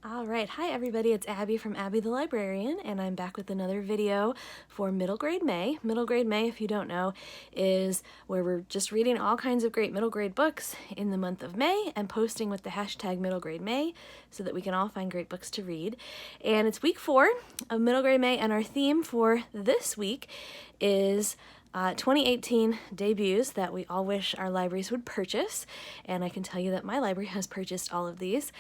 All right, hi everybody, it's Abby from Abby the Librarian, and I'm back with another video for Middle Grade May. Middle Grade May, if you don't know, is where we're just reading all kinds of great middle grade books in the month of May and posting with the hashtag Middle Grade May so that we can all find great books to read. And it's week 4 of Middle Grade May, and our theme for this week is 2018 debuts that we all wish our libraries would purchase, and I can tell you that my library has purchased all of these.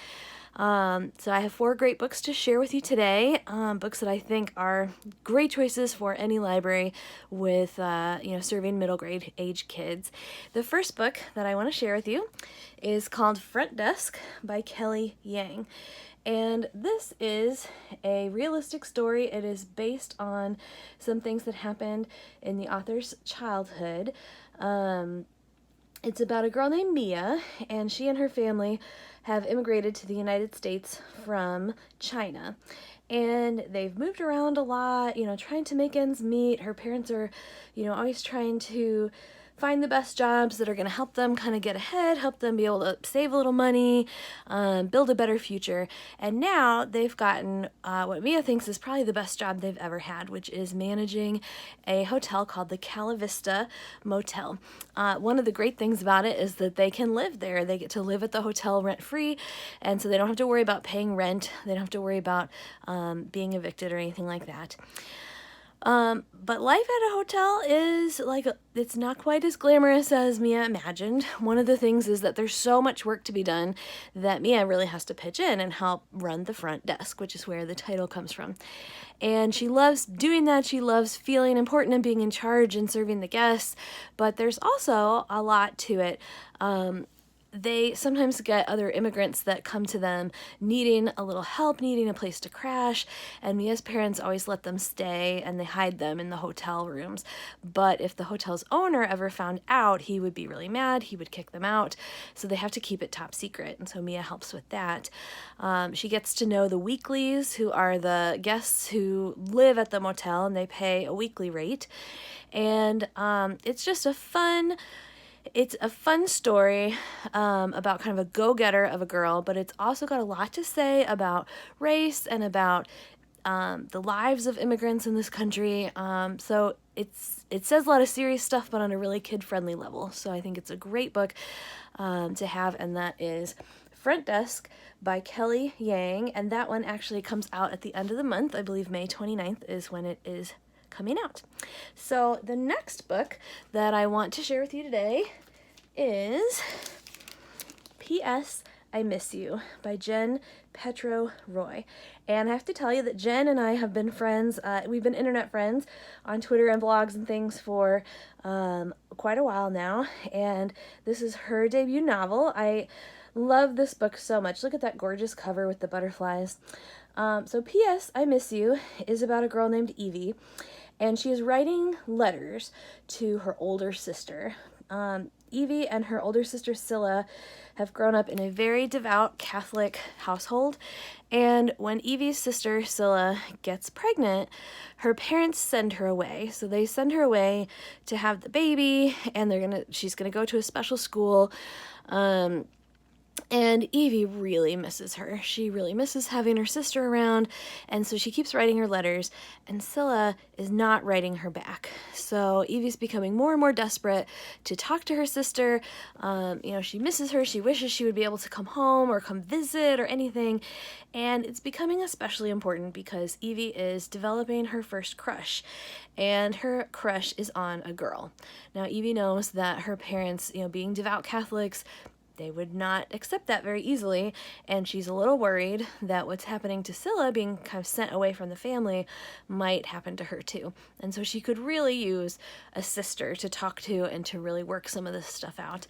So I have 4 great books to share with you today, books that I think are great choices for any library with, serving middle grade age kids. The first book that I want to share with you is called Front Desk by Kelly Yang. And this is a realistic story. It is based on some things that happened in the author's childhood. It's about a girl named Mia, and she and her family have immigrated to the United States from China. And they've moved around a lot, trying to make ends meet. Her parents are, always trying to find the best jobs that are going to help them kind of get ahead, help them be able to save a little money, build a better future. And now they've gotten what Mia thinks is probably the best job they've ever had, which is managing a hotel called the Cala Vista Motel. One of the great things about it is that they can live there. They get to live at the hotel rent-free, and so they don't have to worry about paying rent. They don't have to worry about being evicted or anything like that. But life at a hotel is it's not quite as glamorous as Mia imagined. One of the things is that there's so much work to be done that Mia really has to pitch in and help run the front desk, which is where the title comes from. And she loves doing that. She loves feeling important and being in charge and serving the guests, but there's also a lot to it. They sometimes get other immigrants that come to them needing a little help, needing a place to crash, and Mia's parents always let them stay and they hide them in the hotel rooms. But if the hotel's owner ever found out, he would be really mad, he would kick them out, so they have to keep it top secret, and so Mia helps with that. She gets to know the weeklies, who are the guests who live at the motel, and they pay a weekly rate. And it's just a fun story about kind of a go-getter of a girl, but it's also got a lot to say about race and about the lives of immigrants in this country. So it says a lot of serious stuff, but on a really kid-friendly level. So I think it's a great book to have, and that is Front Desk by Kelly Yang, and that one actually comes out at the end of the month. I believe May 29th is when it is coming out. So the next book that I want to share with you today is P.S. I Miss You by Jen Petro-Roy. And I have to tell you that Jen and I have been friends, we've been internet friends on Twitter and blogs and things for quite a while now, and this is her debut novel. I love this book so much. Look at that gorgeous cover with the butterflies. So P.S. I Miss You is about a girl named Evie, and she is writing letters to her older sister. Evie and her older sister Scylla have grown up in a very devout Catholic household, and when Evie's sister Scylla gets pregnant, her parents send her away. So they send her away to have the baby, and she's gonna go to a special school. And Evie really misses her. She really misses having her sister around, and so she keeps writing her letters, and Scylla is not writing her back. So Evie's becoming more and more desperate to talk to her sister. She misses her. She wishes she would be able to come home or come visit or anything, and it's becoming especially important because Evie is developing her first crush, and her crush is on a girl. Now, Evie knows that her parents, being devout Catholics, they would not accept that very easily, and she's a little worried that what's happening to Scylla, being kind of sent away from the family, might happen to her too. And so she could really use a sister to talk to and to really work some of this stuff out.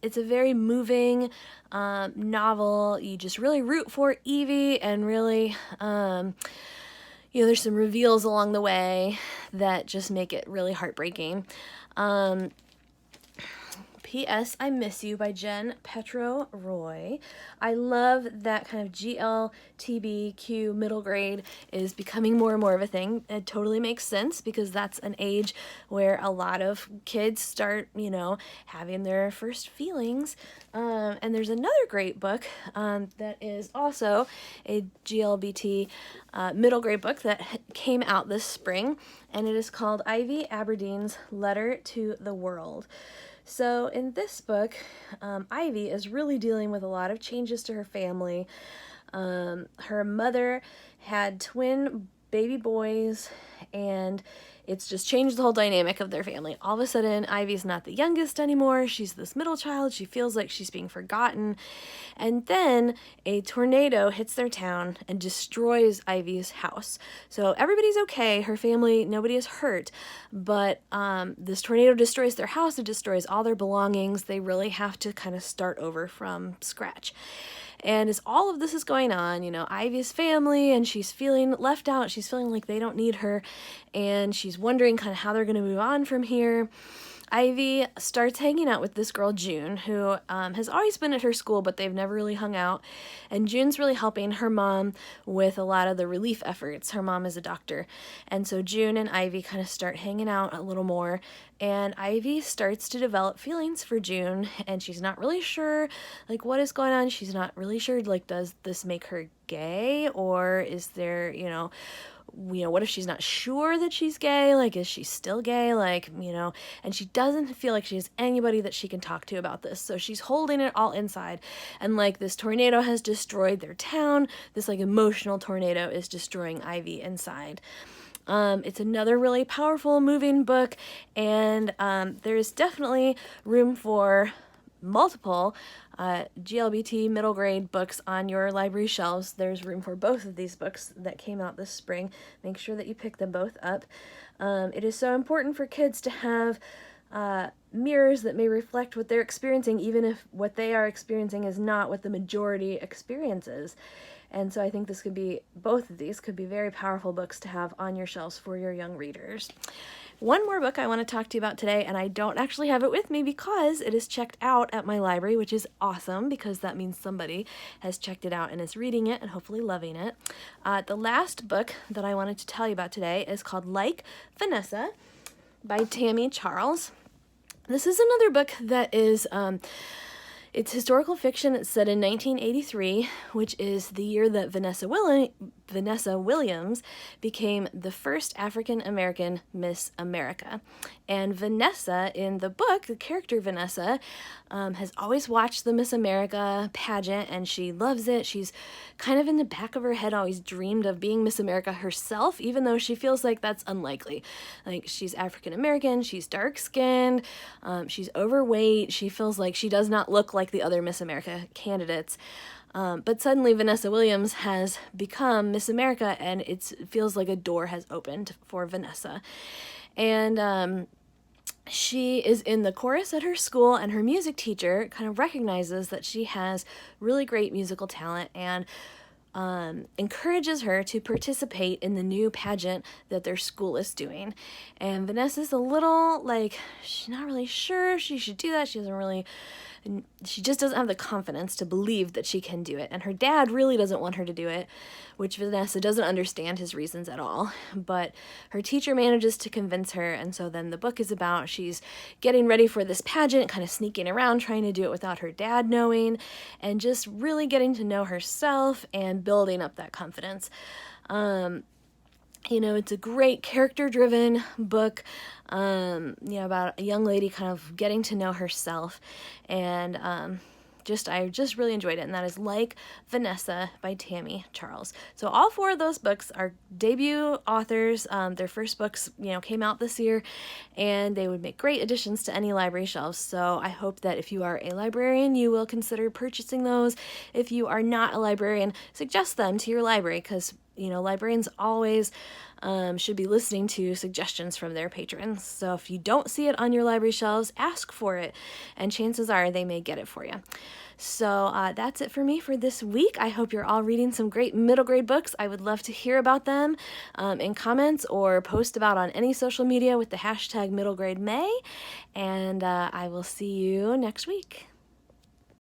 It's a very moving novel. You just really root for Evie, and really, there's some reveals along the way that just make it really heartbreaking. P.S. I Miss You by Jen Petro-Roy. I love that kind of GLTBQ middle grade is becoming more and more of a thing. It totally makes sense because that's an age where a lot of kids start, having their first feelings. And there's another great book that is also a GLBT middle grade book that came out this spring, and it is called Ivy Aberdeen's Letter to the World. So in this book, Ivy is really dealing with a lot of changes to her family. Her mother had twin baby boys, and it's just changed the whole dynamic of their family. All of a sudden, Ivy's not the youngest anymore. She's this middle child. She feels like she's being forgotten. And then a tornado hits their town and destroys Ivy's house. So everybody's okay. Her family, nobody is hurt. But this tornado destroys their house. It destroys all their belongings. They really have to kind of start over from scratch. And as all of this is going on, Ivy's family, and she's feeling left out. She's feeling like they don't need her, and she's wondering kind of how they're going to move on from here. Ivy starts hanging out with this girl, June, who has always been at her school, but they've never really hung out. And June's really helping her mom with a lot of the relief efforts. Her mom is a doctor. And so June and Ivy kind of start hanging out a little more. And Ivy starts to develop feelings for June, and she's not really sure, what is going on. She's not really sure, does this make her gay? Or is there, what if she's not sure that she's gay? Is she still gay? And she doesn't feel like she has anybody that she can talk to about this. So she's holding it all inside. And this tornado has destroyed their town. This emotional tornado is destroying Ivy inside. It's another really powerful, moving book. And there's definitely room for multiple GLBT middle grade books on your library shelves. There's room for both of these books that came out this spring. Make sure that you pick them both up. It is so important for kids to have mirrors that may reflect what they're experiencing, even if what they are experiencing is not what the majority experiences. And so I think both of these could be very powerful books to have on your shelves for your young readers. One more book I want to talk to you about today, and I don't actually have it with me because it is checked out at my library, which is awesome because that means somebody has checked it out and is reading it and hopefully loving it. The last book that I wanted to tell you about today is called Like Vanessa by Tami Charles. This is another book that is it's historical fiction. It's set in 1983, which is the year that Vanessa Williams became the first African-American Miss America. And Vanessa, in the book, the character Vanessa, has always watched the Miss America pageant, and she loves it. She's kind of in the back of her head always dreamed of being Miss America herself, even though she feels like that's unlikely. She's African-American, she's dark-skinned, she's overweight, she feels like she does not look like the other Miss America candidates. But suddenly Vanessa Williams has become Miss America, and it feels like a door has opened for Vanessa. And she is in the chorus at her school, and her music teacher kind of recognizes that she has really great musical talent and encourages her to participate in the new pageant that their school is doing. And Vanessa's a little she's not really sure she should do that. She just doesn't have the confidence to believe that she can do it. And her dad really doesn't want her to do it, which Vanessa doesn't understand his reasons at all. But her teacher manages to convince her, and so then the book is about she's getting ready for this pageant, kind of sneaking around, trying to do it without her dad knowing, and just really getting to know herself and building up that confidence. It's a great character-driven book, about a young lady kind of getting to know herself, and I just really enjoyed it, and that is Like Vanessa by Tami Charles. So all four of those books are debut authors. Their first books, came out this year, and they would make great additions to any library shelves. So I hope that if you are a librarian, you will consider purchasing those. If you are not a librarian, suggest them to your library, because librarians always should be listening to suggestions from their patrons. So if you don't see it on your library shelves, ask for it, and chances are they may get it for you. So that's it for me for this week. I hope you're all reading some great middle grade books. I would love to hear about them in comments or post about on any social media with the hashtag middlegrademay. And I will see you next week.